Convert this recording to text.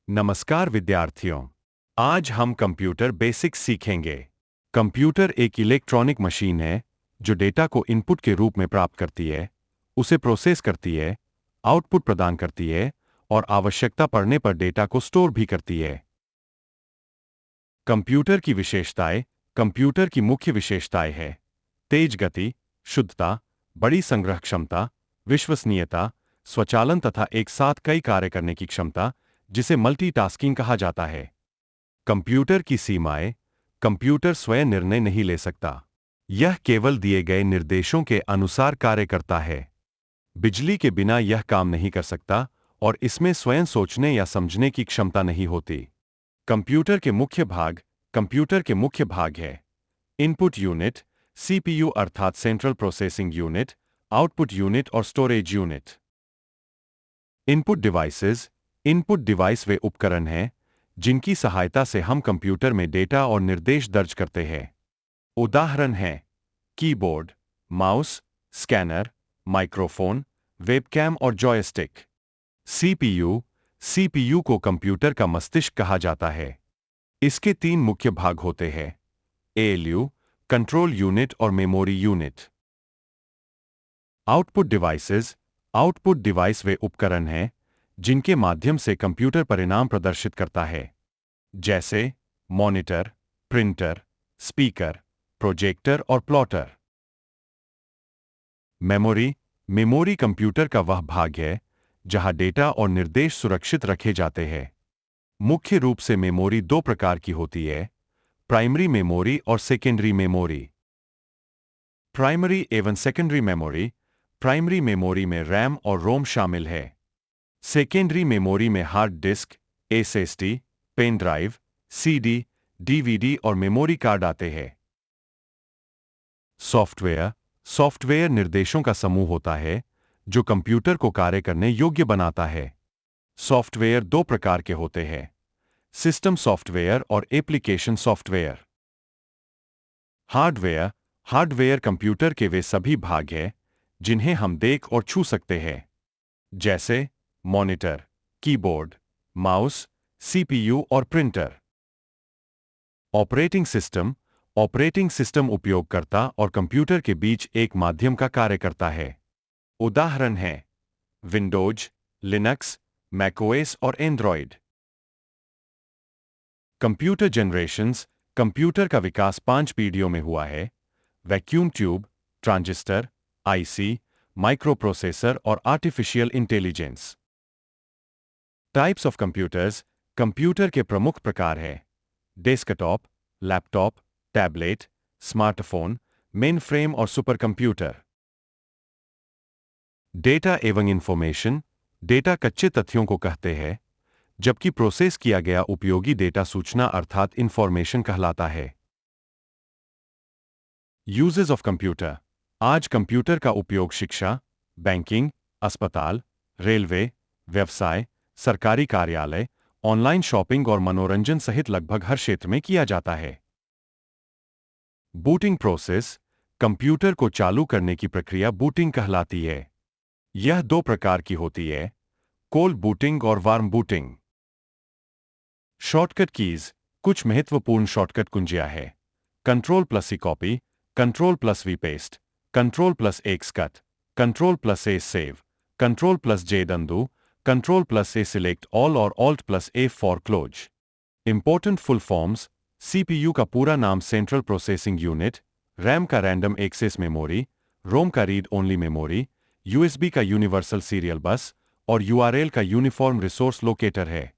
नमस्कार विद्यार्थियों। आज हम कंप्यूटर बेसिक्स सीखेंगे। कंप्यूटर एक इलेक्ट्रॉनिक मशीन है जो डेटा को इनपुट के रूप में प्राप्त करती है, उसे प्रोसेस करती है, आउटपुट प्रदान करती है और आवश्यकता पड़ने पर डेटा को स्टोर भी करती है। कंप्यूटर की विशेषताएं। कंप्यूटर की मुख्य विशेषताएं हैं तेज गति, शुद्धता, बड़ी संग्रह क्षमता, विश्वसनीयता, स्वचालन तथा एक साथ कई कार्य करने की क्षमता, जिसे मल्टीटास्किंग कहा जाता है। कंप्यूटर की सीमाएं। कंप्यूटर स्वयं निर्णय नहीं ले सकता। यह केवल दिए गए निर्देशों के अनुसार कार्य करता है। बिजली के बिना यह काम नहीं कर सकता और इसमें स्वयं सोचने या समझने की क्षमता नहीं होती। कंप्यूटर के मुख्य भाग। कंप्यूटर के मुख्य भाग है इनपुट यूनिट, सीपीयू अर्थात central processing unit, output unit और storage unit. Input devices. Input device वे उपकरण हैं जिनकी सहायता से हम कंप्यूटर में डेटा और निर्देश दर्ज करते हैं। उदाहरण हैं keyboard, mouse, scanner, microphone, webcam और जॉयस्टिक। सीपीयू। सीपीयू को कंप्यूटर का मस्तिष्क कहा जाता है। इसके तीन मुख्य भाग होते हैं एएलयू, कंट्रोल यूनिट और memory unit. Output devices. Output device वे उपकरण हैं जिनके माध्यम से कंप्यूटर परिणाम प्रदर्शित करता है, जैसे मॉनिटर, प्रिंटर, स्पीकर, प्रोजेक्टर और प्लॉटर। मेमोरी। मेमोरी कंप्यूटर का वह भाग है जहां डेटा और निर्देश सुरक्षित रखे जाते हैं। मुख्य रूप से मेमोरी दो प्रकार की होती है, प्राइमरी मेमोरी और सेकेंडरी मेमोरी। प्राइमरी एवं सेकेंडरी मेमोरी। प्राइमरी मेमोरी में रैम और रोम शामिल है। सेकेंडरी मेमोरी में hard disk, SSD, pen drive, CD, DVD और मेमोरी कार्ड आते हैं। सॉफ्टवेयर। सॉफ्टवेयर निर्देशों का समूह होता है जो कंप्यूटर को कार्य करने योग्य बनाता है। सॉफ्टवेयर दो प्रकार के होते हैं, सिस्टम सॉफ्टवेयर और application software. Hardware. Hardware computer के वे सभी भाग हैं जिन्हें हम देख और छू सकते हैं, जैसे मॉनिटर, कीबोर्ड, माउस, सीपीयू और printer. Operating system. Operating system उपयोगकर्ता और कंप्यूटर के बीच एक माध्यम का कार्य करता है। उदाहरण हैं विंडोज, लिनक्स, मैकओएस और एंड्रॉयड। Computer generations. कंप्यूटर का विकास 5 पीढ़ियों में हुआ है, vacuum tube, transistor, IC, microprocessor और artificial intelligence. Types of computers. Computer के प्रमुख प्रकार हैं desktop, laptop, tablet, smartphone, mainframe और सुपर कंप्यूटर। डेटा एवं इंफॉर्मेशन। डेटा कच्चे तथ्यों को कहते हैं, जबकि प्रोसेस किया गया उपयोगी डेटा सूचना अर्थात इंफॉर्मेशन कहलाता है। Uses of computer. आज कंप्यूटर का उपयोग शिक्षा, बैंकिंग, अस्पताल, रेलवे, व्यवसाय, सरकारी कार्यालय, ऑनलाइन शॉपिंग और मनोरंजन सहित लगभग हर क्षेत्र में किया जाता है। Booting process. कंप्यूटर को चालू करने की प्रक्रिया बूटिंग कहलाती है। यह दो प्रकार की होती है, कोल्ड बूटिंग और वार्म बूटिंग। Shortcut keys. कुछ महत्वपूर्ण शॉर्टकट कुंजियां हैं control plus C copy, control plus V paste, control plus X cut, control plus A save, control plus J undo, control plus A select all और alt plus A for close. Important full forms. CPU का पूरा नाम central processing unit, RAM का random access memory, ROM का read only memory, USB का universal serial बस और URL का यूनिफॉर्म रिसोर्स लोकेटर है।